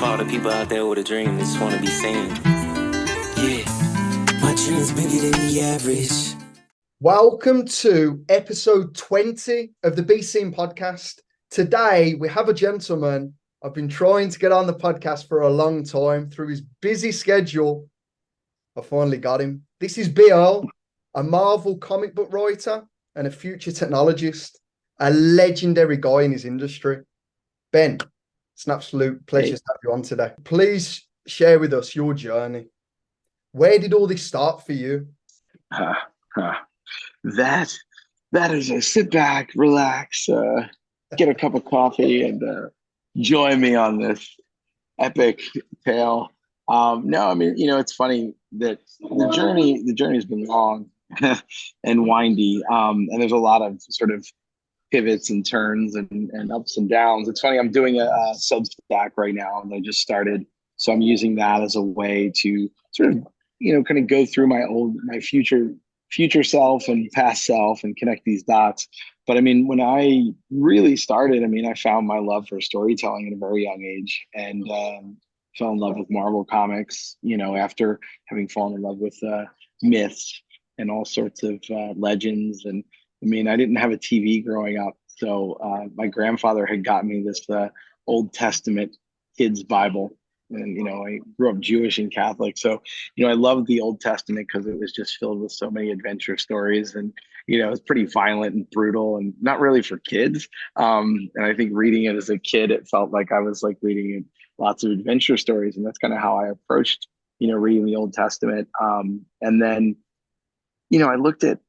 For all the people out there with a dream, they just want to be seen. Yeah, my dream's bigger than the average. Welcome to episode 20 of the Be Seen podcast. Today, we have a gentleman I've been trying to get on the podcast for a long time. Through his busy schedule, I finally got him. This is Bill, a Marvel comic book writer and a future technologist, a legendary guy in his industry. Ben, it's an absolute pleasure to have you on today. Please share with us your journey. Where did all this start for you? That is a sit back, relax, get a cup of coffee, and join me on this epic tale. No, I mean, it's funny that the journey has been long and windy, and there's a lot of sort of pivots and turns and ups and downs. It's funny, I'm doing a Substack right now, and I just started, so I'm using that as a way to sort of kind of go through my future self and past self and connect these dots. But I mean, when I really started, I mean, I found my love for storytelling at a very young age, and fell in love with Marvel comics, after having fallen in love with myths and all sorts of legends. And I mean, I didn't have a TV growing up. So my grandfather had got me this Old Testament kids Bible. And, I grew up Jewish and Catholic. So, I loved the Old Testament because it was just filled with so many adventure stories. And, it was pretty violent and brutal and not really for kids. And I think reading it as a kid, it felt like I was like reading lots of adventure stories. And that's kind of how I approached, reading the Old Testament. And then, I looked at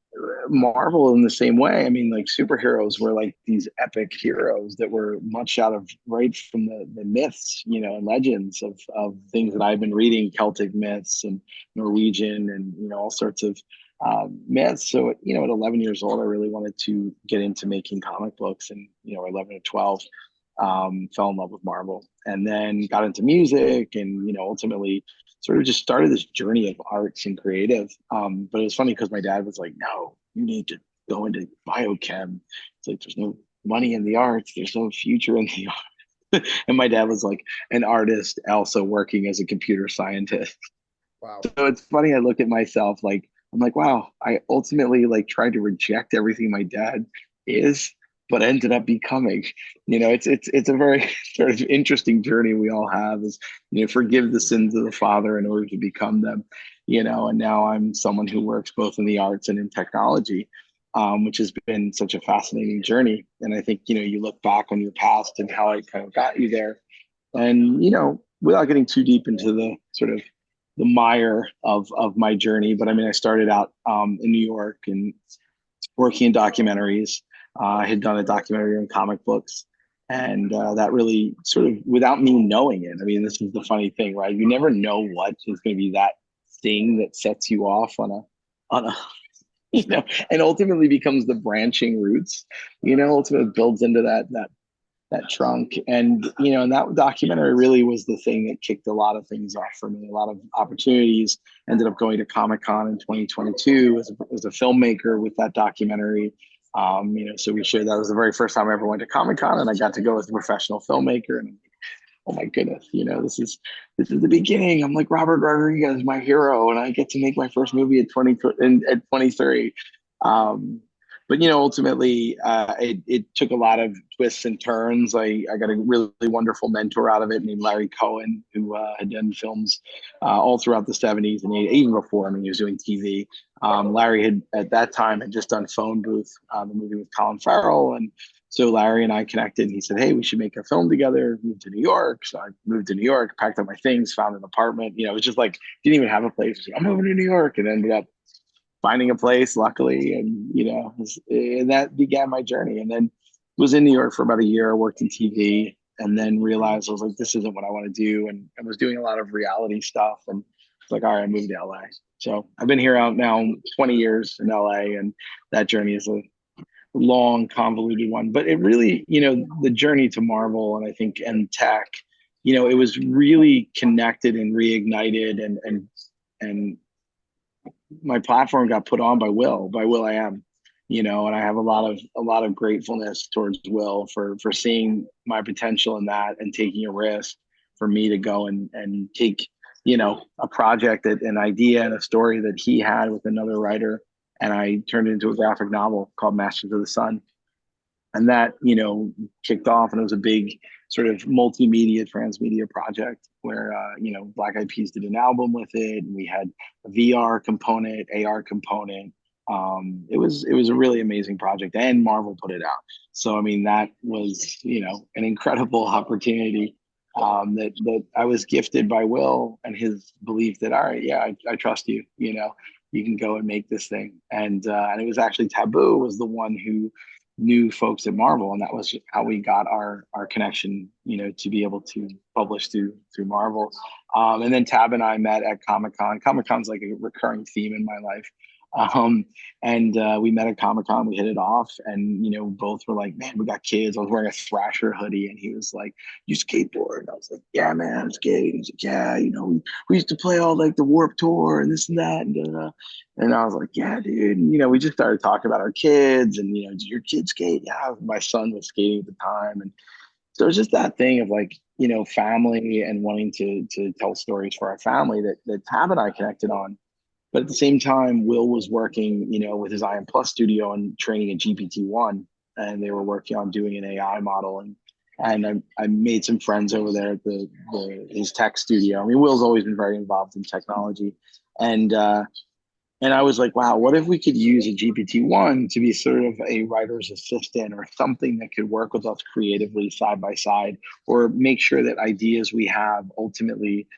Marvel in the same way. I mean, like superheroes were like these epic heroes that were much out of right from the myths, and legends of things that I've been reading, Celtic myths and Norwegian and, all sorts of myths. So, at 11 years old, I really wanted to get into making comic books, and, 11 or 12, fell in love with Marvel, and then got into music and, ultimately sort of just started this journey of arts and creative. But it was funny because my dad was like, no, you need to go into biochem. It's like, there's no money in the arts. There's no future in the arts. And my dad was like an artist, also working as a computer scientist. Wow. So it's funny. I look at myself like, I'm like, wow, I ultimately like tried to reject everything my dad is, but ended up becoming. It's a very sort of interesting journey we all have, is forgive the sins of the father in order to become them. And now I'm someone who works both in the arts and in technology, which has been such a fascinating journey. And I think you look back on your past and how it kind of got you there, and without getting too deep into the sort of the mire of my journey, but I mean, I started out in New York and working in documentaries. I had done a documentary on comic books, and that really sort of, without me knowing it, I mean, this is the funny thing, right? You never know what is going to be that thing that sets you off on a and ultimately becomes the branching roots. Ultimately builds into that trunk, and and that documentary really was the thing that kicked a lot of things off for me. A lot of opportunities. Ended up going to Comic-Con in 2022 as a filmmaker with that documentary. So we shared, that was the very first time I ever went to Comic-Con, and I got to go as a professional filmmaker. And oh my goodness, this is the beginning. I'm like, Robert Rodriguez, my hero, and I get to make my first movie at 23. But ultimately, it took a lot of twists and turns. I got a really wonderful mentor out of it named Larry Cohen, who had done films all throughout the 70s and even before. I mean, he was doing TV. Larry had, at that time, had just done Phone Booth, the movie with Colin Farrell, and so Larry and I connected. And he said, "Hey, we should make a film together." Moved to New York, so I moved to New York, packed up my things, found an apartment. It was just like, didn't even have a place. Like, I'm moving to New York, and ended up finding a place, luckily, and and that began my journey. And then was in New York for about a year, worked in TV, and then realized I was like, this isn't what I want to do, and I was doing a lot of reality stuff, and it's like, all right, I moved to LA. So I've been here out now 20 years in LA, and that journey is a long, convoluted one. But it really, the journey to Marvel, and I think, and tech, it was really connected and reignited, and my platform got put on by Will.I.AM, and I have a lot of gratefulness towards Will for seeing my potential in that and taking a risk. for me to go and take, a project, an idea and a story that he had with another writer, and I turned it into a graphic novel called Masters of the Sun. And that, kicked off, and it was a big sort of multimedia transmedia project where, Black Eyed Peas did an album with it, and we had a VR component, AR component. It was a really amazing project, and Marvel put it out. So I mean, that was, an incredible opportunity, that I was gifted by Will and his belief that, all right, yeah, I trust you. You can go and make this thing. And it was actually Taboo was the one who knew folks at Marvel, and that was how we got our connection, to be able to publish through Marvel. And then Tab and I met at Comic Con. Comic Con's like a recurring theme in my life. And we met at Comic Con. We hit it off, and both were like, "Man, we got kids." I was wearing a Thrasher hoodie, and he was like, "You skateboard?" And I was like, "Yeah, man, I'm skating." He's like, "Yeah, we used to play all like the Warp Tour and this and that." And I was like, "Yeah, dude." And, we just started talking about our kids, and do your kids skate? Yeah, my son was skating at the time, and so it's just that thing of like, family and wanting to tell stories for our family that Tab and I connected on. But at the same time, Will was working, with his IM Plus studio and training at GPT-1, and they were working on doing an AI model. And I made some friends over there at his tech studio. I mean, Will's always been very involved in technology, and I was like, wow, what if we could use a GPT-1 to be sort of a writer's assistant or something that could work with us creatively side by side, or make sure that ideas we have ultimately,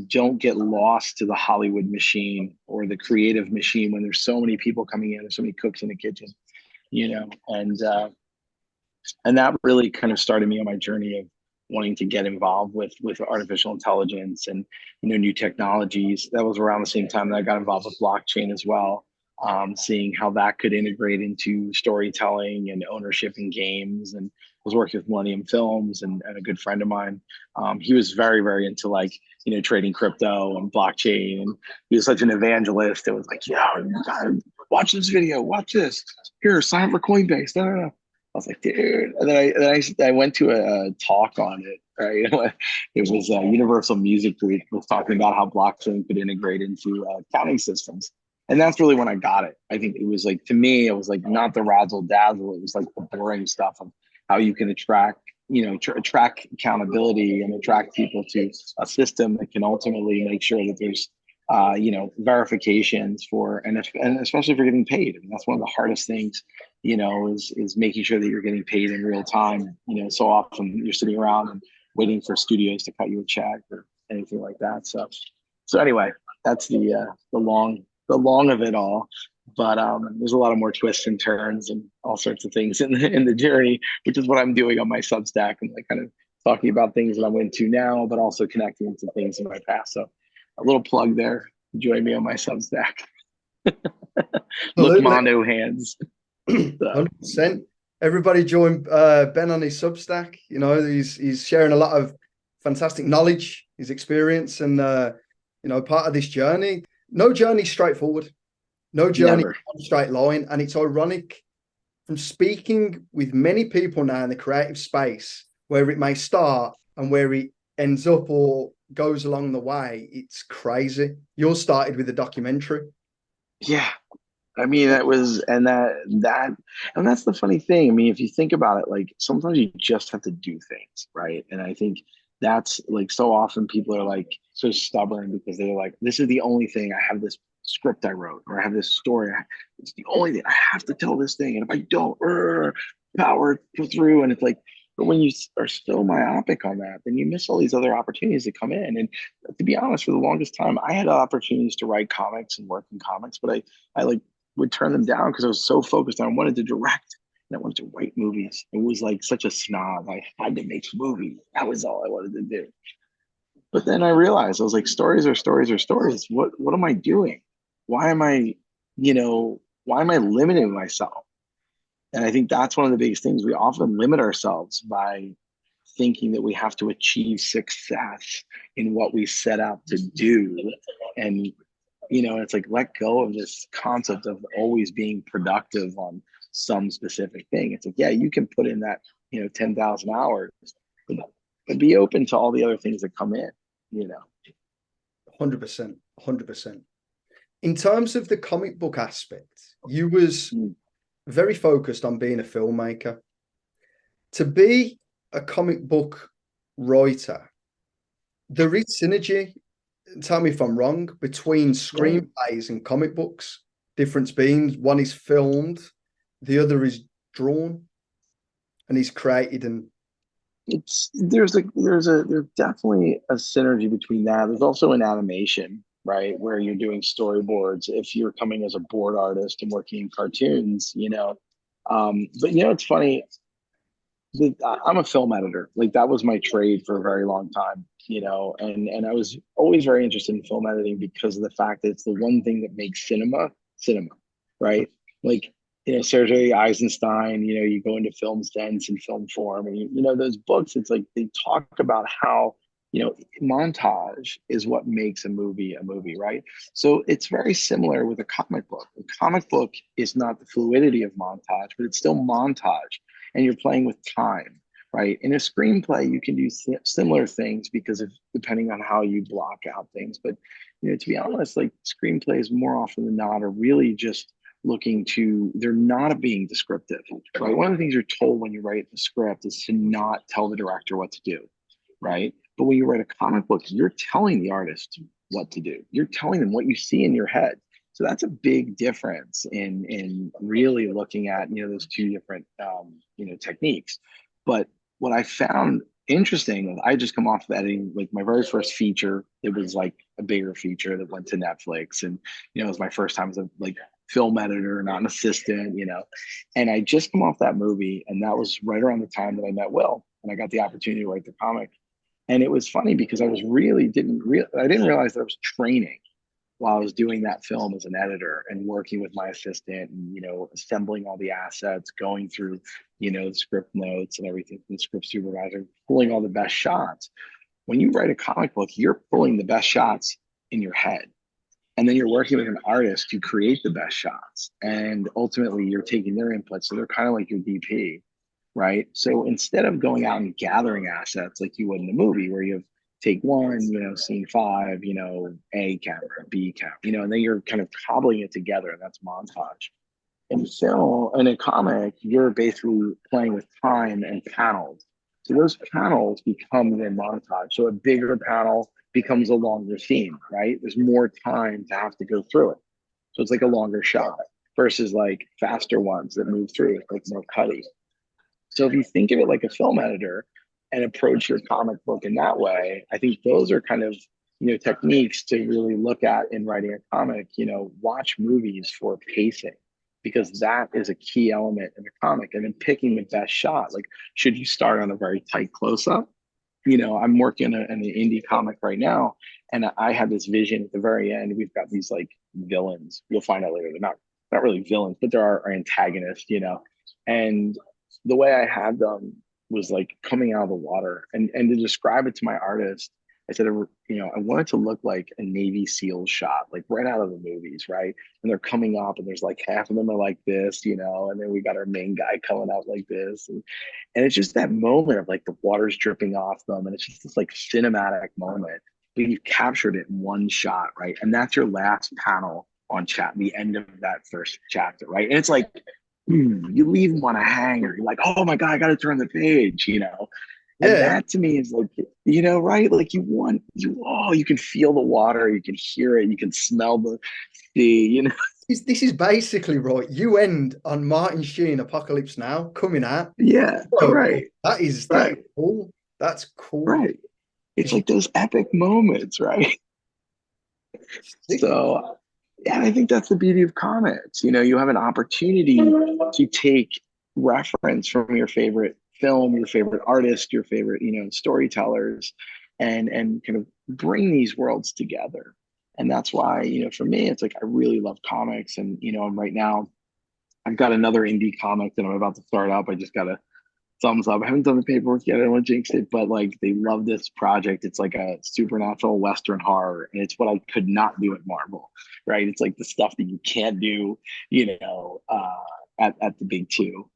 don't get lost to the Hollywood machine or the creative machine when there's so many people coming in, there's so many cooks in the kitchen, and that really kind of started me on my journey of wanting to get involved with artificial intelligence and new technologies. That was around the same time that I got involved with blockchain as well, seeing how that could integrate into storytelling and ownership in games. And I was working with Millennium Films, and a good friend of mine, he was very, very into like trading crypto and blockchain, and he was such an evangelist. It was like, yeah, you gotta watch this video, watch this, here, sign up for Coinbase. Da, da, da. I was like, dude. And then I went to a talk on it. Right, it was Universal Music Group was talking about how blockchain could integrate into accounting systems, and that's really when I got it. I think it was like, to me, it was like not the razzle dazzle. It was like the boring stuff of how you can attract accountability and attract people to a system that can ultimately make sure that there's verifications for, and especially for getting paid. I mean, that's one of the hardest things, is making sure that you're getting paid in real time. So often you're sitting around and waiting for studios to cut you a check or anything like that. So anyway, that's the long of it all. But there's a lot of more twists and turns and all sorts of things in the journey, which is what I'm doing on my Substack, and like kind of talking about things that I'm into now, but also connecting to things in my past. So a little plug there. Join me on my Substack. Look, Mondo hands. 100%. Everybody join Ben on his Substack. He's sharing a lot of fantastic knowledge, his experience, and part of this journey. No journey straightforward. No journey straight line. And it's ironic, from speaking with many people now in the creative space, where it may start and where it ends up or goes along the way. It's crazy. Yours started with a documentary. Yeah. I mean, that's the funny thing. I mean, if you think about it, like sometimes you just have to do things, right? And I think that's like, so often people are like so stubborn because they're like, this is the only thing. I have this script I wrote, or I have this story. It's the only thing I have to tell this thing. And if I don't, power through. And it's like, but when you are so myopic on that, then you miss all these other opportunities that come in. And to be honest, for the longest time, I had opportunities to write comics and work in comics, but I like would turn them down because I was so focused on, I wanted to direct and I wanted to write movies. It was like such a snob. I had to make movies. That was all I wanted to do. But then I realized, I was like, stories are stories are stories. What am I doing? Why am I, why am I limiting myself? And I think that's one of the biggest things. We often limit ourselves by thinking that we have to achieve success in what we set out to do. And, it's like, let go of this concept of always being productive on some specific thing. It's like, yeah, you can put in that, 10,000 hours, but and be open to all the other things that come in, you know. 100%, 100%. In terms of the comic book aspect, you was very focused on being a filmmaker. To be a comic book writer, there is synergy, tell me if I'm wrong, between screenplays and comic books. Difference being one is filmed, the other is drawn and is created. And There's definitely a synergy between that. There's also an animation, right, where you're doing storyboards if you're coming as a board artist and working in cartoons, you know. But you know, it's funny. I'm a film editor. Like that was my trade for a very long time, you know, and I was always very interested in film editing because of the fact that it's the one thing that makes cinema, right? Like, you know, Sergei Eisenstein, you know, you go into film sense and film form, and you know those books. It's like they talk about how, you know, montage is what makes a movie, right? So it's very similar with a comic book. A comic book is not the fluidity of montage, but it's still montage, and you're playing with time, right? In a screenplay, you can do similar things because of depending on how you block out things. But you know, to be honest, like screenplays more often than not are really just looking to, they're not being descriptive, right? One of the things you're told when you write the script is to not tell the director what to do, right? But when you write a comic book, you're telling the artist what to do. You're telling them what you see in your head. So that's a big difference in really looking at, you know, those two different you know, techniques. But what I found interesting, I just come off of editing like my very first feature. It was like a bigger feature that went to Netflix, and you know, it was my first time as a like film editor, not an assistant, you know. And I just come off that movie, and that was right around the time that I met Will, and I got the opportunity to write the comic. And it was funny because I was really I didn't realize that I was training while I was doing that film as an editor and working with my assistant and, you know, assembling all the assets, going through, you know, the script notes and everything from the script supervisor, pulling all the best shots. When you write a comic book, you're pulling the best shots in your head. And then you're working with an artist to create the best shots. And ultimately you're taking their input. So they're kind of like your DP, right? So instead of going out and gathering assets like you would in a movie where you have take one, you know, scene five, you know, A camera, B camera, you know, and then you're kind of cobbling it together, and that's montage. In film, in a comic, you're basically playing with time and panels. So those panels become the montage. So a bigger panel becomes a longer scene, right? There's more time to have to go through it. So it's like a longer shot versus like faster ones that move through, like more cutty. So if you think of it like a film editor and approach your comic book in that way, I think those are kind of, you know, techniques to really look at in writing a comic. You know, watch movies for pacing because that is a key element in a comic. And then picking the best shot. Like, should you start on a very tight close up? You know, I'm working in an indie comic right now, and I had this vision at the very end. We've got these like villains. You'll find out later. They're not really villains, but there are antagonists. You know, and the way I had them was like coming out of the water, and to describe it to my artist, I said, you know, I want it to look like a Navy SEAL shot, like right out of the movies, right? And they're coming up, and there's like half of them are like this, you know, and then we got our main guy coming out like this, and it's just that moment of like the water's dripping off them, and it's just this like cinematic moment. But you've captured it in one shot, right? And that's your last panel on chat, the end of that first chapter, right? And it's like you leave them on a hanger. You're like, oh my God, I got to turn the page, you know? And yeah, that to me is like, you know, right? Like you can feel the water, you can hear it, you can smell the sea, you know? this is basically right. You end on Martin Sheen Apocalypse Now coming out. Yeah, Oh, right, that is right, cool. That's cool. right. It's like those epic moments, right? So, yeah, I think that's the beauty of comics. You know, you have an opportunity to take reference from your favorite film, your favorite artist, your favorite, you know, storytellers, and kind of bring these worlds together. And that's why, you know, for me, it's like I really love comics. And, you know, I'm right now, I've got another indie comic that I'm about to start up. I just got to thumbs up. I haven't done the paperwork yet. I don't want to jinx it, but like they love this project. It's like a supernatural Western horror, and it's what I could not do at Marvel, right? It's like the stuff that you can't do, you know, at the big two.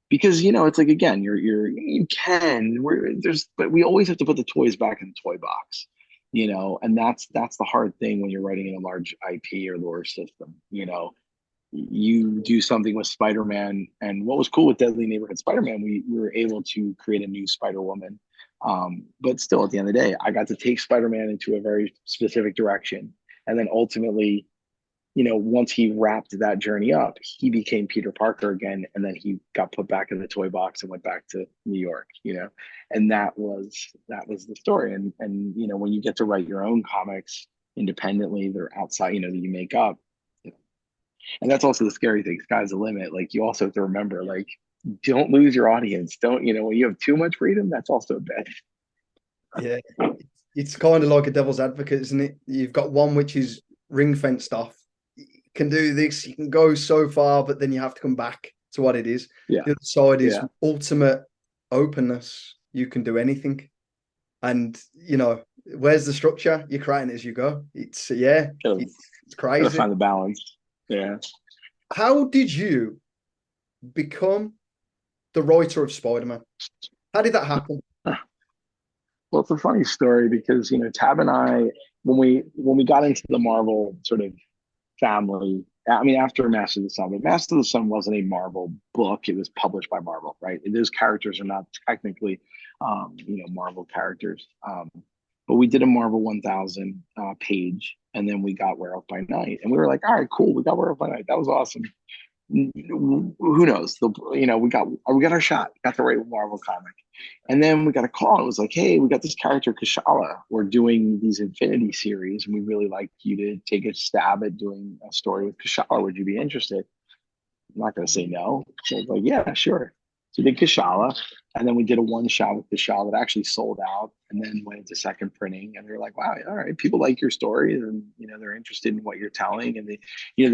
because it's like, again, you can we're there's but we always have to put the toys back in the toy box, and that's the hard thing when you're writing in a large IP or lore system. You do something with Spider-Man, and what was cool with Deadly Neighborhood Spider-Man, we were able to create a new Spider-Woman. But still, at the end of the day, I got to take Spider-Man into a very specific direction, and then ultimately, once he wrapped that journey up, he became Peter Parker again, and then he got put back in the toy box and went back to New York, and that was the story. And when you get to write your own comics independently, they're outside, that you make up, and that's also the scary thing. Sky's the limit. Like, you also have to remember, like, don't lose your audience. Don't, when you have too much freedom, that's also bad. Yeah, it's kind of like a devil's advocate, isn't it? You've got one which is ring fenced off. You can do this, you can go so far, but then you have to come back to what it is. Yeah. The other side is Yeah. ultimate openness. You can do anything. And where's the structure? You're creating it as you go. It's it's Gotta crazy. find the balance. Yeah. How did you become the writer of Spider-Man? How did that happen? Well, it's a funny story because Tab and I, when we got into the Marvel sort of family, I mean, after Master of the Sun, but Master of the Sun wasn't a Marvel book; it was published by Marvel, right? Those characters are not technically, Marvel characters. But we did a Marvel 1000 page, and then we got Werewolf by Night, and we were like, all right, cool, we got Werewolf by Night. That was awesome. Who knows? We got our shot, got the right Marvel comic, and then we got a call. It was like, hey, we got this character Kashala. We're doing these Infinity series, and we really like you to take a stab at doing a story with Kashala. Would you be interested? I'm not going to say no. So I was like, yeah, sure. So we did Kashala, and then we did a one shot with Kashala that actually sold out, and then went into second printing. And they were like, wow, all right, people like your stories, and they're interested in what you're telling. And the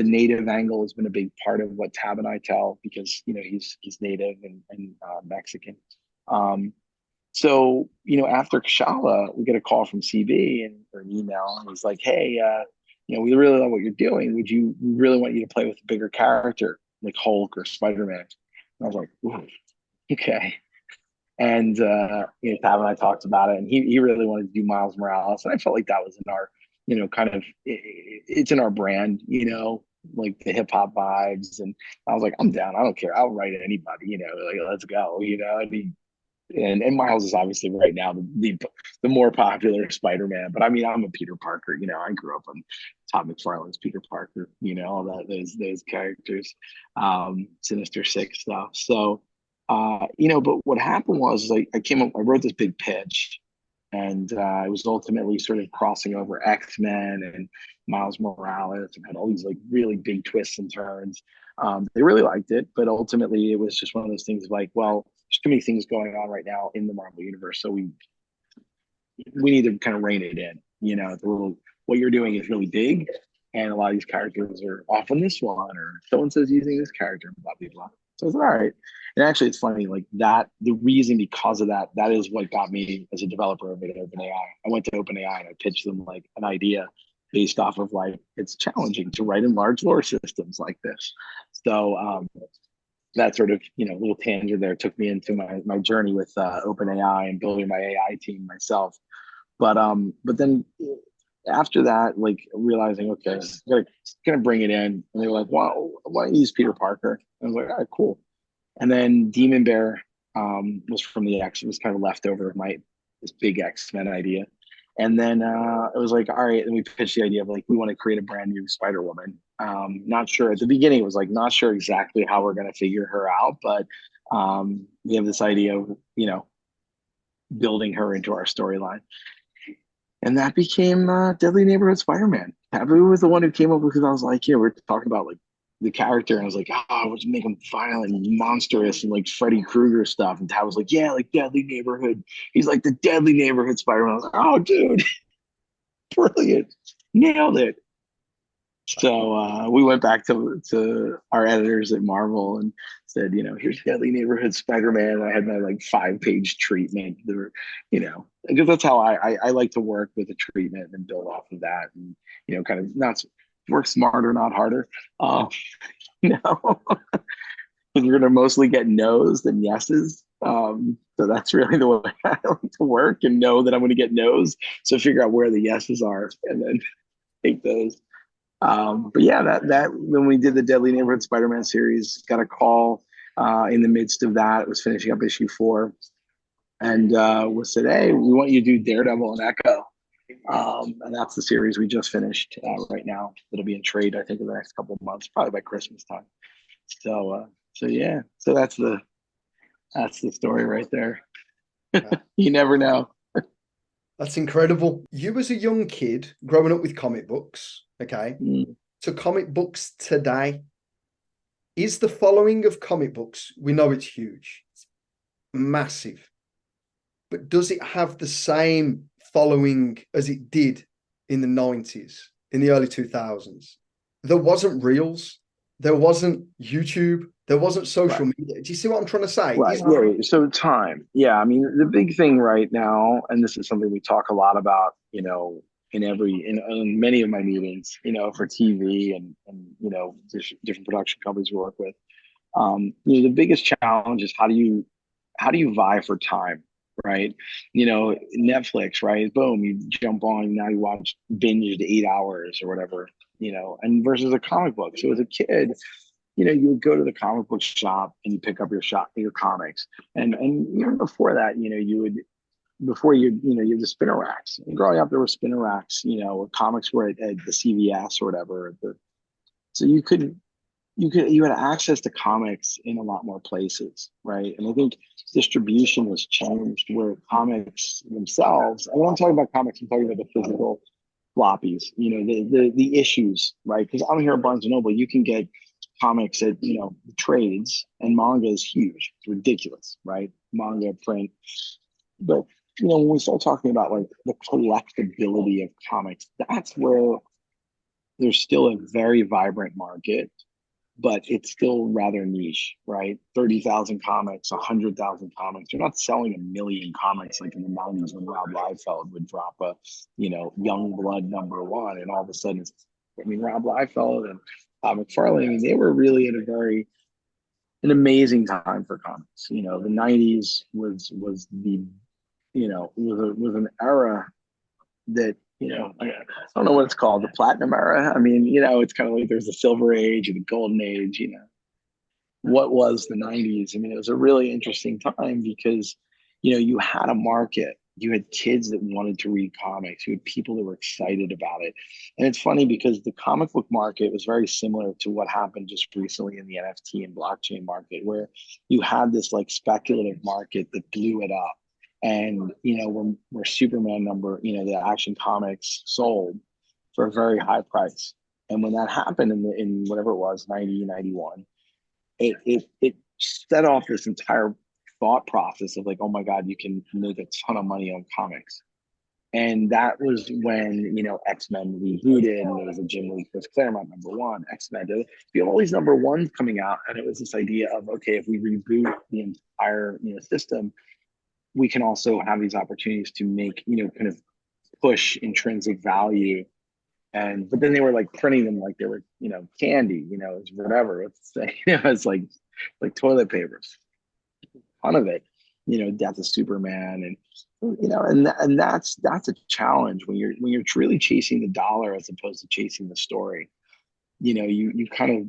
native angle has been a big part of what Tab and I tell, because he's native and Mexican. Um, so after Kashala, we get a call from CB or an email, and he's like, hey, we really love what you're doing. We really want you to play with a bigger character like Hulk or Spider-Man? And I was like, ooh, okay. And Tab and I talked about it, and he really wanted to do Miles Morales, and I felt like that was in our, kind of, it's in our brand, like the hip hop vibes. And I was like, I'm down. I don't care. I'll write anybody, like, let's go, and Miles is obviously right now the more popular Spider-Man. But I mean, I'm a Peter Parker. I grew up on Todd McFarlane's Peter Parker. All those characters, Sinister Six stuff. So, but what happened was, like, I wrote this big pitch, and I was ultimately sort of crossing over X-Men and Miles Morales, and had all these like really big twists and turns. They really liked it, but ultimately it was just one of those things of like, well, there's too many things going on right now in the Marvel universe, so we need to kind of rein it in. What you're doing is really big, and a lot of these characters are off on this one, or so and so's using this character, blah blah blah. So I was like, all right. And actually, it's funny, like that. The reason because of that, that is what got me as a developer of it at OpenAI. I went to OpenAI and I pitched them like an idea based off of like, it's challenging to write in large lore systems like this. So that sort of little tangent there took me into my journey with OpenAI and building my AI team myself. But then after that, like realizing, okay, gonna bring it in, and they were like, "Wow, why don't you use Peter Parker?" I was like, "All right, cool." And then Demon Bear was from the X. It was kind of leftover of this big X-Men idea. And then it was like, all right, and we pitched the idea of like, we want to create a brand new Spider-Woman. Not sure at the beginning, it was like, not sure exactly how we're going to figure her out, but we have this idea of, building her into our storyline. And that became Deadly Neighborhood Spider-Man. Taboo was the one who came up with, because I was like, yeah, we're talking about like the character, and I was like, oh, let's make him violent and monstrous and like Freddy Krueger stuff. And Tab was like, yeah, like Deadly Neighborhood. He's like the Deadly Neighborhood Spider-Man. I was like, oh, dude, brilliant, nailed it. So we went back to our editors at Marvel and said, here's Deadly Neighborhood Spider-Man. I had my like 5-page treatment. There were, because that's how I like to work, with a treatment and build off of that, and kind of not work smarter, not harder. You know, because you're going to mostly get no's than yeses. So that's really the way I like to work, and know that I'm going to get no's. So figure out where the yeses are and then take those. But yeah, that when we did the Deadly Neighborhood Spider-Man series, got a call in the midst of that. It was finishing up issue 4, and was said, "Hey, we want you to do Daredevil and Echo." And that's the series we just finished right now. It'll be in trade, I think, in the next couple of months, probably by Christmas time. So yeah, so that's the story right there. You never know. That's incredible. You as a young kid growing up with comic books, okay, Mm. to comic books today, is the following of comic books, we know it's huge, it's massive, but does it have the same following as it did in the 90s, in the early 2000s? There wasn't Reels, there wasn't YouTube, there wasn't social Right. media. Do you see what I'm trying to say? Right. Yeah. So time. Yeah. I mean, the big thing right now, and this is something we talk a lot about, in many of my meetings, for TV and different production companies we work with. The biggest challenge is how do you vie for time, right? Netflix, right? Boom, you jump on, now you watch binged 8 hours or whatever, and versus a comic book. So as a kid, you would go to the comic book shop and you pick up your comics. And even before that, you would before you have the spinner racks. And growing up, there were spinner racks, comics were at the CVS or whatever. So you had access to comics in a lot more places, right? And I think distribution has changed where comics themselves, and when I'm talking about comics, I'm talking about the physical floppies, the issues, right? Because I'm here at Barnes and Noble, you can get comics at trades, and manga is huge. It's ridiculous, right? Manga print. But when we start talking about like the collectability of comics, that's where there's still a very vibrant market, but it's still rather niche, right? 30,000 comics, 100,000 comics. You're not selling a million comics like in the 90s when Rob Liefeld would drop a, Young Blood #1, and all of a sudden Rob Liefeld and Todd McFarlane, I mean, they were really in an amazing time for comics. The 90s was the, was an era that I don't know what it's called, the platinum era. I mean, it's kind of like there's the silver age and the golden age. What was the 90s? I mean, it was a really interesting time because you had a market. You had kids that wanted to read comics. You had people that were excited about it. And it's funny because the comic book market was very similar to what happened just recently in the NFT and blockchain market, where you had this like speculative market that blew it up. And where Superman the Action Comics sold for a very high price. And when that happened in whatever it was, 90, 91, it set off this entire thought process of like, oh my God, you can make a ton of money on comics. And that was when, X-Men rebooted, and there was a Jim Lee, Chris Claremont #1, X-Men. You have all these #1s coming out, and it was this idea of, okay, if we reboot the entire, system, we can also have these opportunities to make, kind of push intrinsic value. But then they were like printing them like they were, candy, it's whatever. It's like toilet papers, ton of it, Death of Superman, and that's a challenge when you're truly chasing the dollar as opposed to chasing the story. You kind of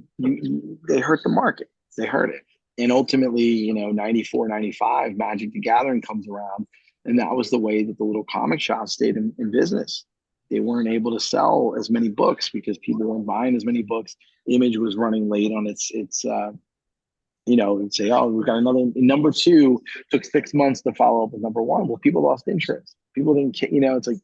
they hurt the market, they hurt it, and ultimately, 94, 95, Magic the Gathering comes around, and that was the way that the little comic shops stayed in business. They weren't able to sell as many books because people weren't buying as many books. Image was running late on its and say, oh, we've got another #2 took 6 months to follow up with #1. Well, people lost interest. People didn't, it's like,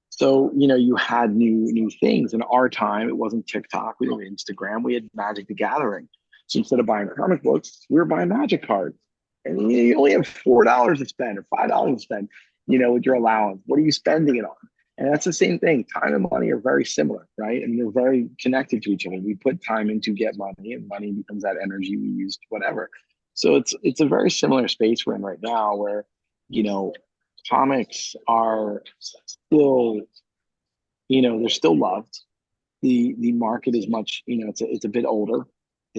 so, you had new things. In our time, it wasn't TikTok, we didn't have Instagram, we had Magic the Gathering. So instead of buying comic books, we were buying Magic cards. And you only have $4 to spend or $5 to spend, with your allowance. What are you spending it on? And that's the same thing. Time and money are very similar, right? And they're very connected to each other. We put time in to get money, and money becomes that energy we use, whatever. So it's a very similar space we're in right now, where comics are still, they're still loved. The market is much, it's a bit older.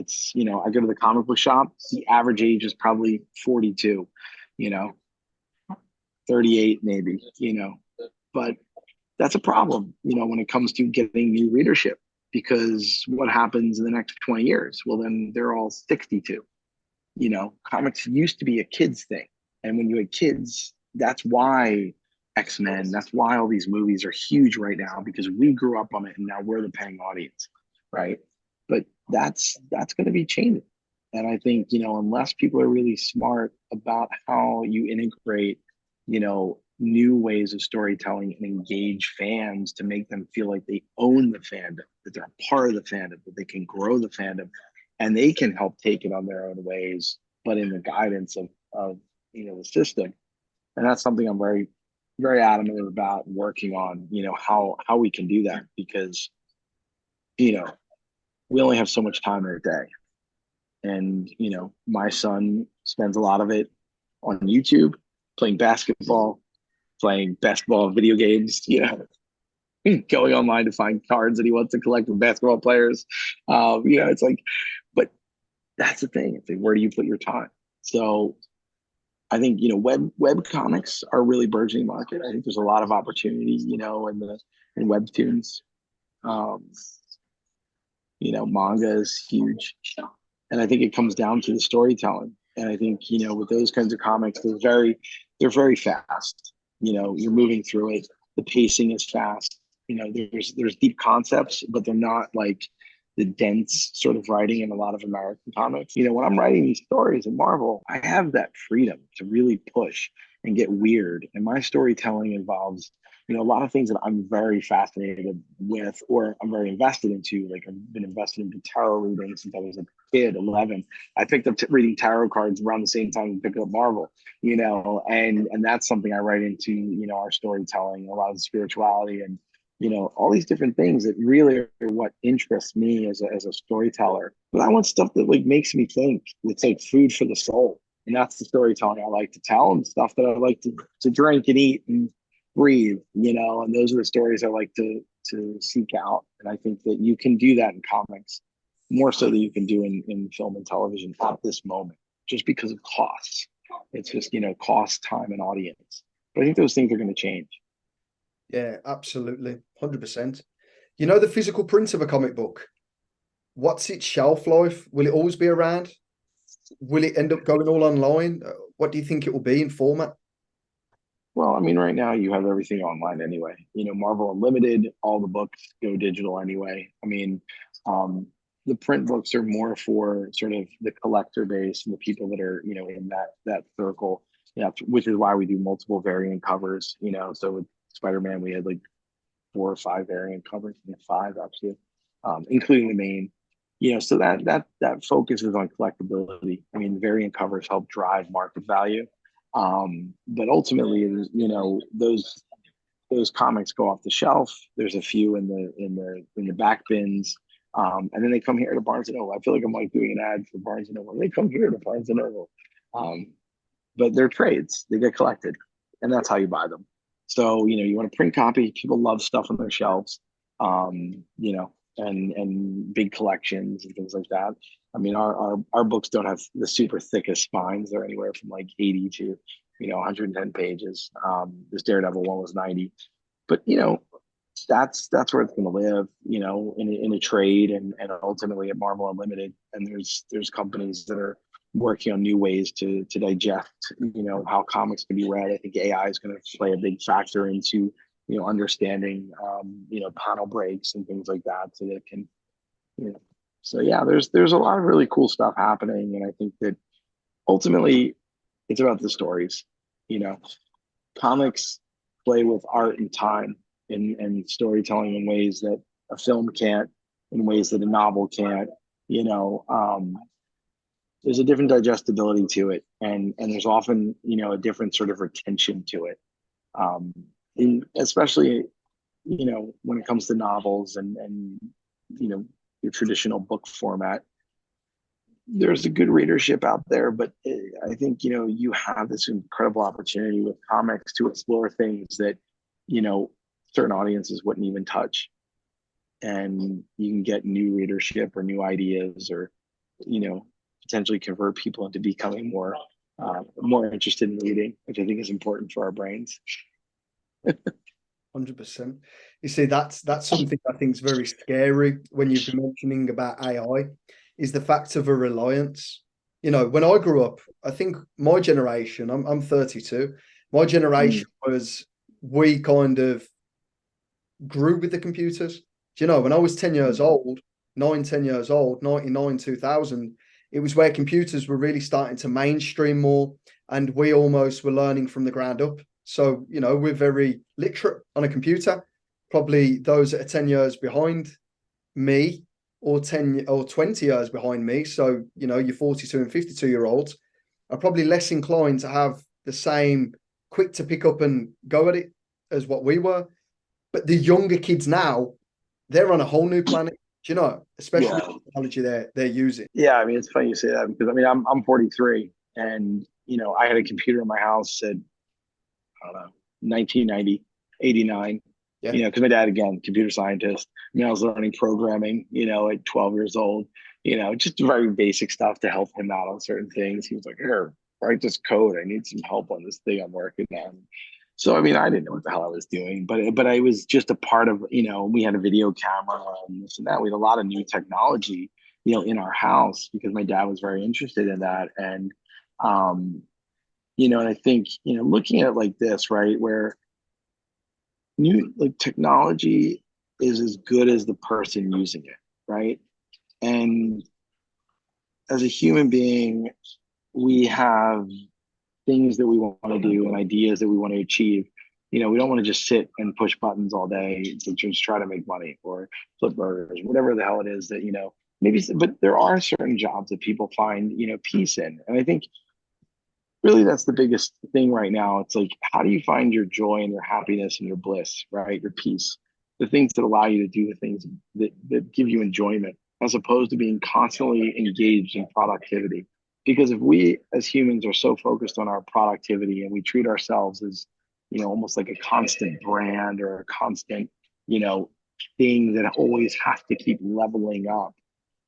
It's, I go to the comic book shop, the average age is probably 42, you know, 38 maybe, but that's a problem, when it comes to getting new readership, because what happens in the next 20 years? Well, then they're all 62. Comics used to be a kids thing. And when you had kids, that's why X-Men, that's why all these movies are huge right now, because we grew up on it and now we're the paying audience, right? But that's going to be changing. And I think, unless people are really smart about how you integrate, new ways of storytelling and engage fans to make them feel like they own the fandom, that they're a part of the fandom, that they can grow the fandom, and they can help take it on their own ways, but in the guidance of the system. And that's something I'm very, very adamant about working on, how we can do that, because, we only have so much time in a day. And, my son spends a lot of it on YouTube, playing basketball, playing basketball video games, going online to find cards that he wants to collect with basketball players. It's like, but that's the thing. It's like, where do you put your time? So I think, web comics are a really burgeoning market. I think there's a lot of opportunity, in webtoons. Um, Manga is huge. And I think it comes down to the storytelling. And I think, with those kinds of comics, they're very fast. You're moving through it. The pacing is fast. There's deep concepts, but they're not like the dense sort of writing in a lot of American comics. When I'm writing these stories in Marvel, I have that freedom to really push and get weird. And my storytelling involves, a lot of things that I'm very fascinated with, or I'm very invested into. Like, I've been invested into tarot reading since I was a kid, 11. I picked up reading tarot cards around the same time I picked up Marvel, and that's something I write into, our storytelling, a lot of spirituality, and all these different things that really are what interests me as a storyteller. But I want stuff that like makes me think. It's like food for the soul. And that's the storytelling I like to tell, and stuff that I like to drink and eat and breathe, and those are the stories I like to seek out. And I think that you can do that in comics more so than you can do in film and television at this moment, just because of costs. It's just, cost, time, and audience. But I think those things are going to change. Yeah, absolutely. 100%. The physical print of a comic book, what's its shelf life? Will it always be around? Will it end up going all online? What do you think it will be in format? Well, I mean, right now you have everything online anyway. Marvel Unlimited, all the books go digital anyway. I mean, the print books are more for sort of the collector base and the people that are, in that circle. Yeah, which is why we do multiple variant covers. So with Spider-Man, we had like 4 or 5 variant covers, 5 actually, including the main. So that focuses on collectability. I mean, variant covers help drive market value, but ultimately, those comics go off the shelf. There's a few in the back bins, and then they come here to Barnes and Noble. I feel like I'm like doing an ad for Barnes and Noble. They come here to Barnes and Noble, but they're trades. They get collected, and that's how you buy them. So you want a print copy. People love stuff on their shelves, and big collections and things like that. I mean, our books don't have the super thickest spines. They're anywhere from like 80 to 110 pages. This Daredevil one was 90, but that's where it's going to live. In a trade, and ultimately at Marvel Unlimited. And there's companies that are working on new ways to digest how comics can be read. I think AI is going to play a big factor into understanding panel breaks and things like that, so that it can so yeah, there's a lot of really cool stuff happening. And I think that ultimately it's about the stories. you know Comics play with art and time, and storytelling in ways that a film can't, in ways that a novel can't. There's a different digestibility to it, and there's often a different sort of retention to it, especially when it comes to novels and your traditional book format. There's a good readership out there, but I think you have this incredible opportunity with comics to explore things that certain audiences wouldn't even touch, and you can get new readership or new ideas, or potentially convert people into becoming more interested in reading, which I think is important for our brains. 100%. You see, that's something I think is very scary when you've been mentioning about AI, is the fact of a reliance. When I grew up, I think my generation, I'm 32, my generation was, we kind of grew with the computers. When I was 10 years old, 10 years old, 99, 2000, it was where computers were really starting to mainstream more, and we almost were learning from the ground up. So, we're very literate on a computer. Probably those that are 10 years behind me, or 10 or 20 years behind me. So, your 42 and 52-year-olds are probably less inclined to have the same quick to pick up and go at it as what we were. But the younger kids now, they're on a whole new planet, especially the technology they're using. Yeah, I mean, it's funny you say that, because I mean, I'm 43, and I had a computer in my house at, I don't know, 1990, 89. Yeah. Because my dad, again, computer scientist. I mean, I was learning programming, at 12 years old. Just very basic stuff to help him out on certain things. He was like, "Here, write this code. I need some help on this thing I'm working on." So, I mean, I didn't know what the hell I was doing, but I was just a part of, we had a video camera and this and that. We had a lot of new technology, in our house, because my dad was very interested in that. And, and I think, looking at it like this, right, where new, like, technology is as good as the person using it, right? And as a human being, we have things that we want to do and ideas that we want to achieve. We don't want to just sit and push buttons all day to just try to make money or flip burgers, whatever the hell it is that, maybe, but there are certain jobs that people find, peace in. And I think really that's the biggest thing right now. It's like, how do you find your joy and your happiness and your bliss, right? Your peace, the things that allow you to do the things that give you enjoyment, as opposed to being constantly engaged in productivity. Because if we as humans are so focused on our productivity, and we treat ourselves as, almost like a constant brand or a constant, thing that always has to keep leveling up.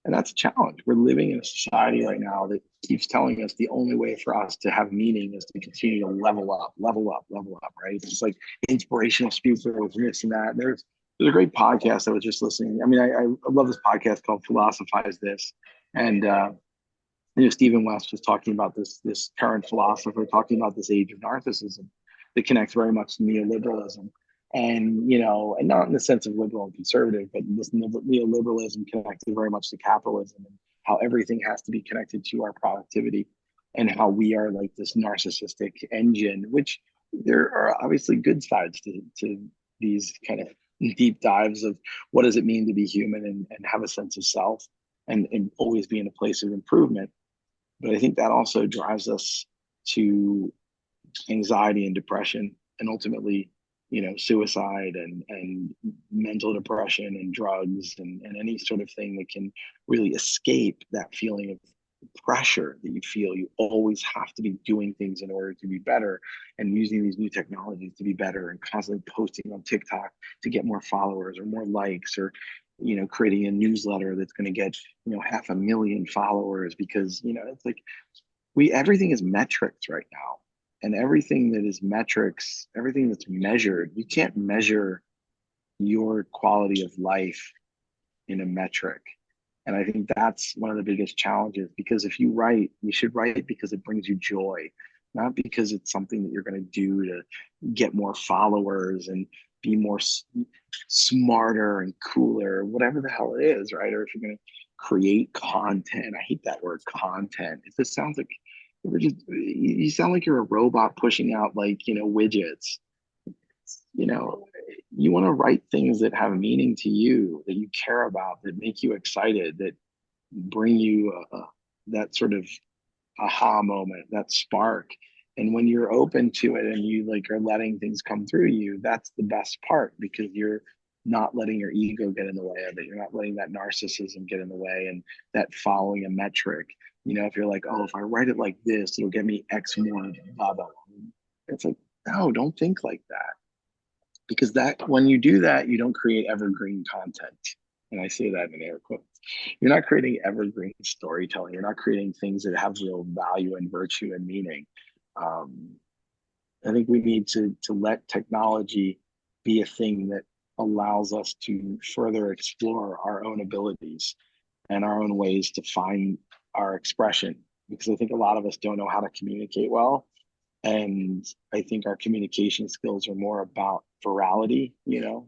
And that's a challenge. We're living in a society right now that keeps telling us the only way for us to have meaning is to continue to level up, level up, level up, right? It's just like inspirational speakers and this and that. There's a great podcast I was just listening. I mean, I love this podcast called Philosophize This. And Stephen West was talking about this current philosopher talking about this age of narcissism that connects very much to neoliberalism. And and not in the sense of liberal and conservative, but this neoliberalism connected very much to capitalism, and how everything has to be connected to our productivity, and how we are like this narcissistic engine. Which there are obviously good sides to these kind of deep dives of what does it mean to be human, and have a sense of self, and always be in a place of improvement. But I think that also drives us to anxiety and depression, and ultimately, suicide, and mental depression, and drugs, and any sort of thing that can really escape that feeling of pressure that you feel. You always have to be doing things in order to be better, and using these new technologies to be better, and constantly posting on TikTok to get more followers or more likes, or creating a newsletter that's going to get 500,000 followers, because it's like everything is metrics right now. And everything that is metrics, everything that's measured, you can't measure your quality of life in a metric. And I think that's one of the biggest challenges, because if you write, you should write because it brings you joy, not because it's something that you're going to do to get more followers and be more smarter and cooler, whatever the hell it is, right? Or if you're going to create content. I hate that word, content. It just sounds like you sound like you're a robot pushing out, like, widgets. You want to write things that have meaning to you, that you care about, that make you excited, that bring you that sort of aha moment, that spark. And when you're open to it, and you like are letting things come through you, that's the best part, because you're not letting your ego get in the way of it. You're not letting that narcissism get in the way, and that following a metric. If you're like, oh, if I write it like this, it'll get me X more, blah, blah. It's like, no, don't think like that. Because that when you do that, you don't create evergreen content. And I say that in air quotes. you're not creating evergreen storytelling. You're not creating things that have real value and virtue and meaning. Um, I think we need to let technology be a thing that allows us to further explore our own abilities and our own ways to find our expression. Because I think a lot of us don't know how to communicate well. And I think our communication skills are more about virality,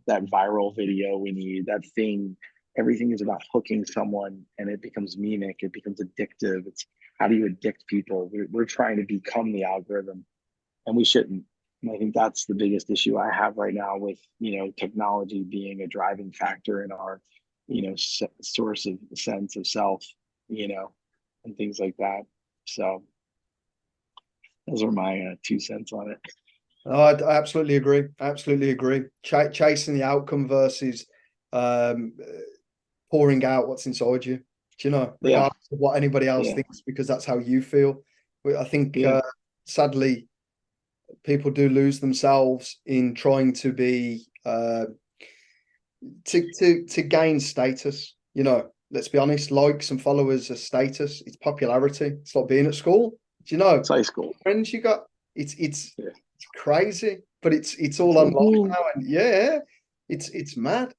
that viral video we need, that thing. Everything is about hooking someone and it becomes memic, it becomes addictive. It's how do you addict people? We're trying to become the algorithm and we shouldn't. And I think that's the biggest issue I have right now with, technology being a driving factor in our, source of sense of self, and things like that. So those are my 2 cents on it. Oh, I absolutely agree. Absolutely agree. Chasing the outcome versus um, pouring out what's inside you. Do you know, Yeah, regardless of what anybody else yeah, thinks, because that's how you feel. I think yeah. sadly, people do lose themselves in trying to be to gain status. Let's be honest, likes and followers are status. It's popularity. It's like being at school. Do you know It's high school. friends you got? It's Yeah. it's crazy, but it's all It's so online cool. now, and yeah, it's mad.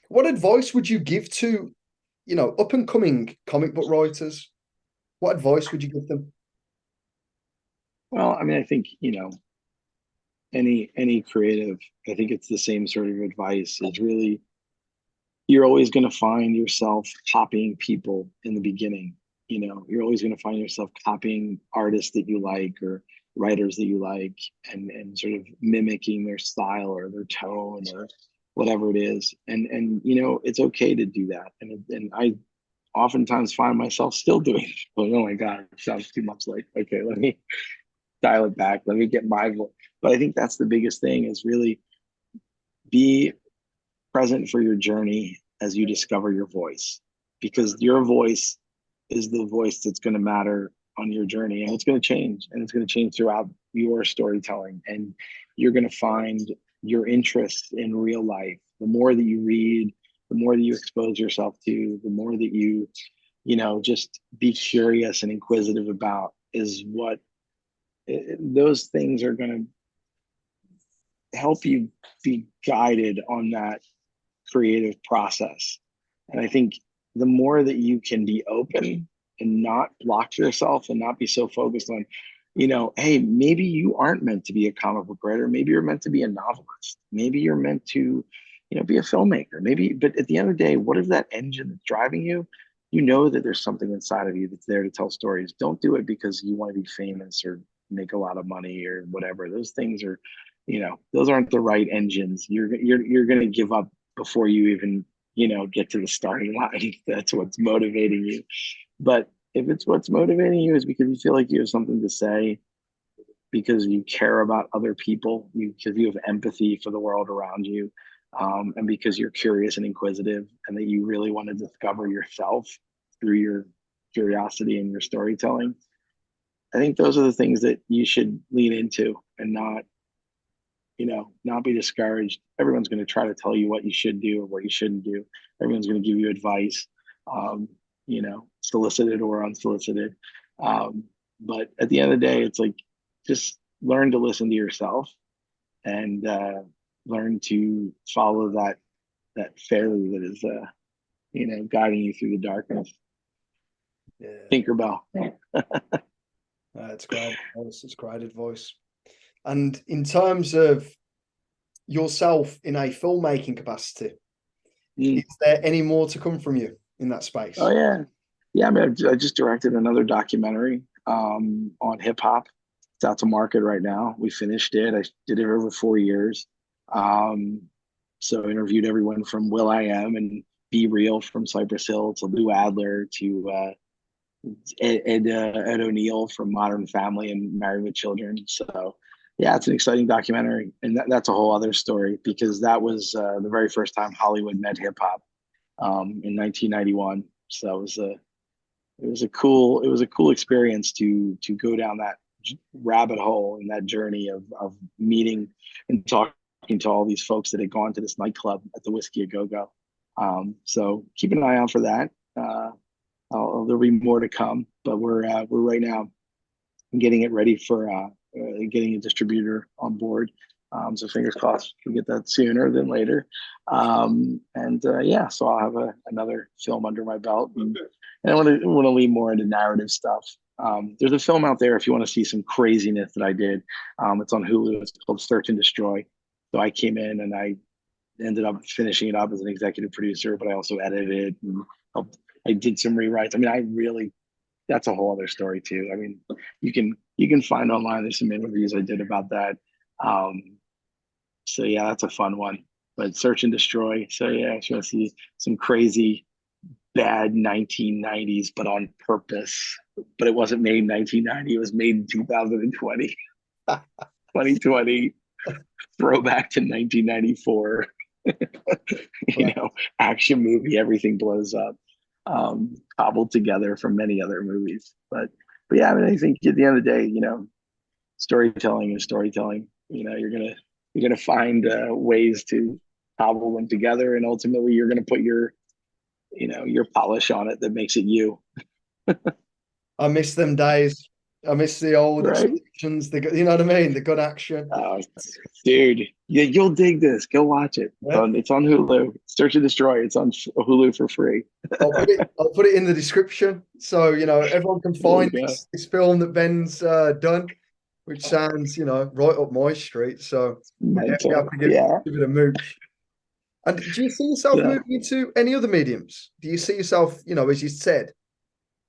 What advice would you give to up and coming comic book writers? What advice would you give them? Well, I mean, I think, any creative, I think it's the same sort of advice. Is really you're always going to find yourself copying people in the beginning. You're always going to find yourself copying artists that you like or writers that you like and sort of mimicking their style or their tone or whatever it is. And it's okay to do that. And I oftentimes find myself still doing it. Like, oh my God, it sounds too much like, okay, let me dial it back. Let me get my voice. But I think that's the biggest thing is really be present for your journey as you discover your voice, because your voice is the voice that's going to matter on your journey, and it's going to change, and it's going to change throughout your storytelling, and you're going to find your interests in real life. The more that you read, the more that you expose yourself to, the more that just be curious and inquisitive about is what those things are going to help you be guided on that creative process. And I think the more that you can be open and not block yourself and not be so focused on, hey, maybe you aren't meant to be a comic book writer. Maybe you're meant to be a novelist. Maybe you're meant to, be a filmmaker. Maybe, but at the end of the day, what is that engine that's driving you? You know that there's something inside of you that's there to tell stories. Don't do it because you want to be famous or make a lot of money or whatever. Those things are, those aren't the right engines. You're going to give up before you even get to the starting line. That's what's motivating you. But if it's what's motivating you is because you feel like you have something to say, because you care about other people, because you have empathy for the world around you, and because you're curious and inquisitive, and that you really want to discover yourself through your curiosity and your storytelling, I think those are the things that you should lean into and not be discouraged. Everyone's going to try to tell you what you should do or what you shouldn't do. Everyone's going to give you advice, solicited or unsolicited. But at the end of the day, it's like just learn to listen to yourself and learn to follow that fairy that is, guiding you through the darkness. Yeah, Tinkerbell. it's great advice. It's great advice. And in terms of yourself in a filmmaking capacity, Mm. is there any more to come from you in that Oh space? yeah, yeah. I mean, I just directed another documentary on hip hop. It's out to market right now. We finished it. I did it over 4 years. Um, so interviewed everyone from Will.I.AM and Be Real from Cypress Hill to Lou Adler to Ed O'Neill from Modern Family and Married with Children. So yeah, it's an exciting documentary, and that's a whole other story because that was the very first time Hollywood met hip hop in 1991. So it was a cool experience to go down that rabbit hole and that journey of meeting and talking to all these folks that had gone to this nightclub at the Whiskey a Go Go. So keep an eye out for that. there'll be more to come, but we're right now getting it ready for getting a distributor on board. So fingers crossed we get that sooner than later. So I'll have another film under my belt, and I want to lean more into narrative stuff. There's a film out there if you want to see some craziness that I did. It's on Hulu. It's called Search and Destroy. So I came in and I ended up finishing it up as an executive producer, but I also edited it and helped. I did some rewrites. I mean, I really that's a whole other story too. I mean, you can find online. There's some interviews I did about that. Um, so yeah, that's a fun one. But Search and Destroy. So yeah, if you want to see some crazy bad 1990s, but on purpose. But it wasn't made in 1990. It was made in 2020, 2020. Throwback to 1994. Action movie. Everything blows up. Cobbled together from many other movies. But yeah, I mean, I think at the end of the day, storytelling is storytelling. You're gonna find ways to cobble them together, and ultimately, you're gonna put your polish on it that makes it you. I miss them days. I miss the old Right? explosions. You know what I mean? The good action. Dude, yeah, you'll dig this. Go watch it. Yeah. It's on Hulu. Search and Destroy. It's on Hulu for free. I'll put it in the description so everyone can find There you go. this film that Ben's done, which sounds right up my street. So yeah, we have Mental. to Yeah. give it a mooch. And do you see yourself Yeah. moving into any other mediums? Do you see yourself, as you said,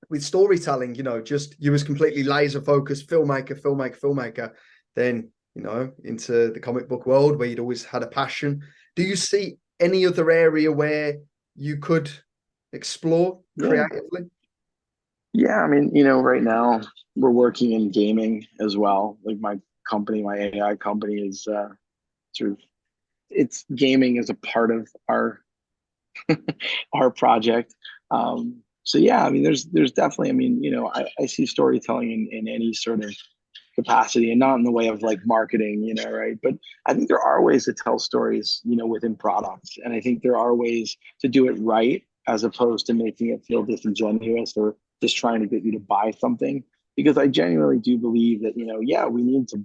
with storytelling, just you was completely laser focused filmmaker, then, into the comic book world where you'd always had a passion. Do you see any other area where you could explore Yeah. creatively? Yeah. I mean, right now we're working in gaming as well. Like my company, my AI company is sort of it's gaming as a part of our project. So yeah, I mean, there's definitely, I mean, I see storytelling in any sort of capacity and not in the way of like marketing, right? But I think there are ways to tell stories, within products. And I think there are ways to do it right as opposed to making it feel disingenuous or just trying to get you to buy something. Because I genuinely do believe that, yeah, we need to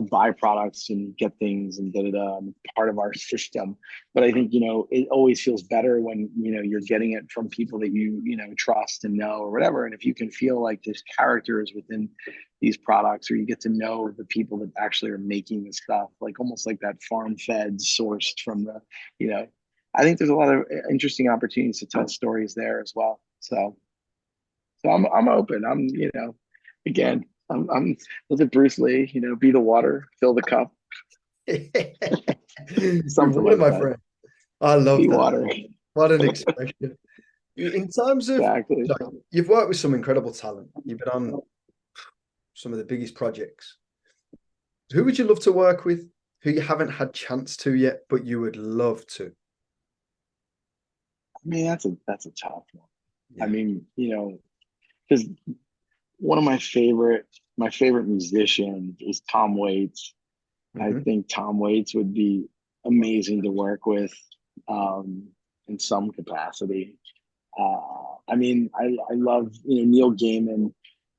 buy products and get things and get it part of our system. But I think it always feels better when you're getting it from people that you trust and know or whatever. And if you can feel like there's characters within these products, or you get to know the people that actually are making the stuff, like almost like that farm fed sourced from the you know I think there's a lot of interesting opportunities to tell stories there as well. So I'm open. Again, I'm was it Bruce Lee? Be the water, fill the cup, You're something one of like my that. friends. I love Be that. water. What an expression. In terms of, Exactly. you've worked with some incredible talent. You've been on some of the biggest projects. Who would you love to work with? Who you haven't had chance to yet, but you would love to? I mean, that's a tough one. I Yeah. mean, because one of my favorite musicians is Tom Waits. I Mhm. think Tom Waits would be amazing to work with, um, in some capacity. I mean, I love Neil Gaiman.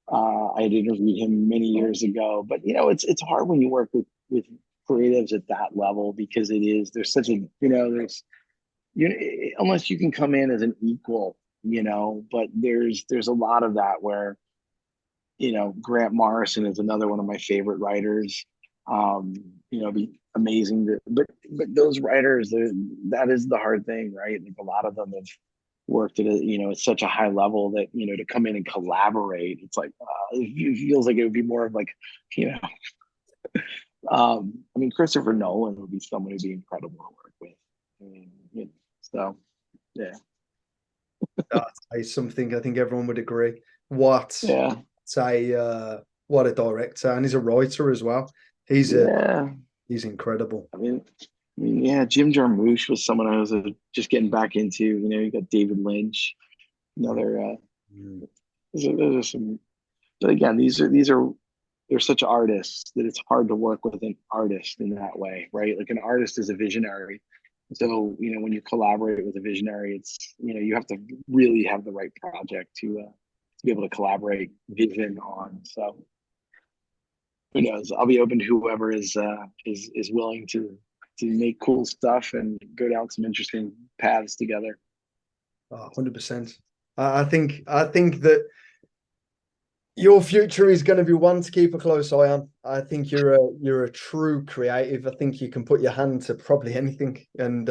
I had interviewed him many years ago, but it's hard when you work with creatives at that level because there's such a unless you can come in as an equal, but there's a lot of that where Grant Morrison is another one of my favorite writers. Be amazing but those writers, that is the hard thing, right? Like a lot of them have worked at such a high level that to come in and collaborate, it's like it feels like it would be more of like you know I mean, Christopher Nolan would be someone who'd be incredible to work with. I mean, so yeah. That's something I think everyone would agree. What Yeah. say what a director, and he's a writer as well. He's a Yeah. he's incredible. I mean, yeah, Jim Jarmusch was someone I was just getting back into. You got David Lynch, another. Mm. Those are some, but again, these are they're such artists that it's hard to work with an artist in that way, right? Like an artist is a visionary, So, when you collaborate with a visionary, it's, you have to really have the right project to be able to collaborate vision on. So who knows? I'll be open to whoever is willing to make cool stuff and go down some interesting paths together. 100%. I think that your future is going to be one to keep a close eye on. I think you're a true creative. I think you can put your hand to probably anything, and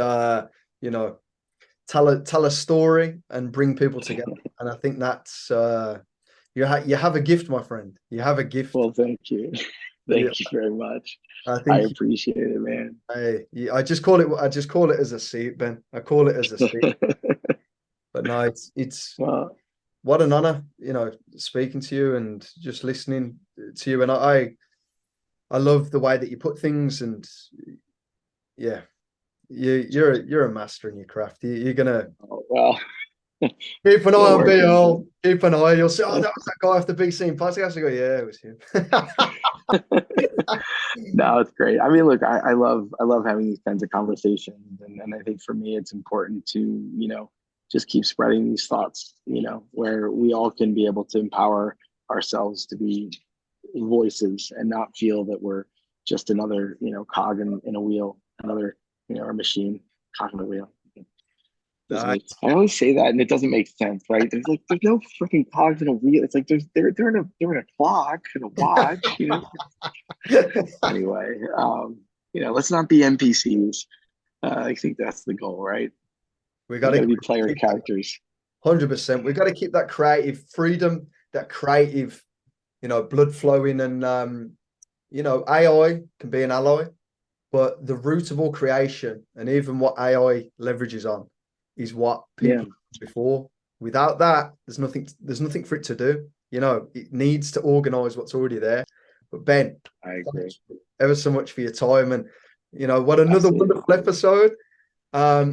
you know, tell a story and bring people together. And I think that's you have a gift, my friend. You have a gift. Well, thank you. Yeah, Thank you very much. I I think appreciate it, man. I just call it as a seat, Ben. I call it as a seat. But no, it's Well, what an honor, speaking to you and just listening to you. And I love the way that you put things, and yeah, you're a master in your craft. You're gonna oh, well, keep an eye we're on working. BL. Keep an eye. You'll see. Oh, that was that guy off the BC podcast. I go, yeah, it was him. No, it's great. I mean, look, I love having these kinds of conversations, and I think for me, it's important to just keep spreading these thoughts. Where we all can be able to empower ourselves to be voices and not feel that we're just another cog in a wheel, another a machine cog in a wheel. Nice. I always say that, and it doesn't make sense, right? There's no freaking cogs in a wheel. It's like they're in a clock and a watch. Anyway, let's not be NPCs. I think that's the goal, right? We We got got to to be player keep that characters. 100%. We got to keep that creative freedom, that creative, blood flowing, and AI can be an ally, but the root of all creation, and even what AI leverages on, is what Yeah, people did before. Without that, there's nothing for it to do. It needs to organize what's already there. But Ben, I agree. thanks ever so much for your time, and what another Absolutely. wonderful episode.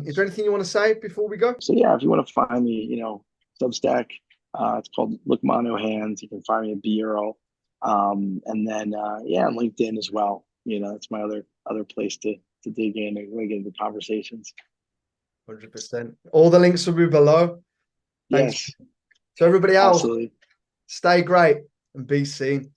Is there anything you want to say before we go? So yeah, if you want to find me, Substack, it's called Look Mono Hands. You can find me at BRL. And then yeah, on LinkedIn as well. That's my other place to dig in and really get into conversations. 100%. All the links will be below. Thanks. Yes, So everybody else, absolutely. stay great and be seen.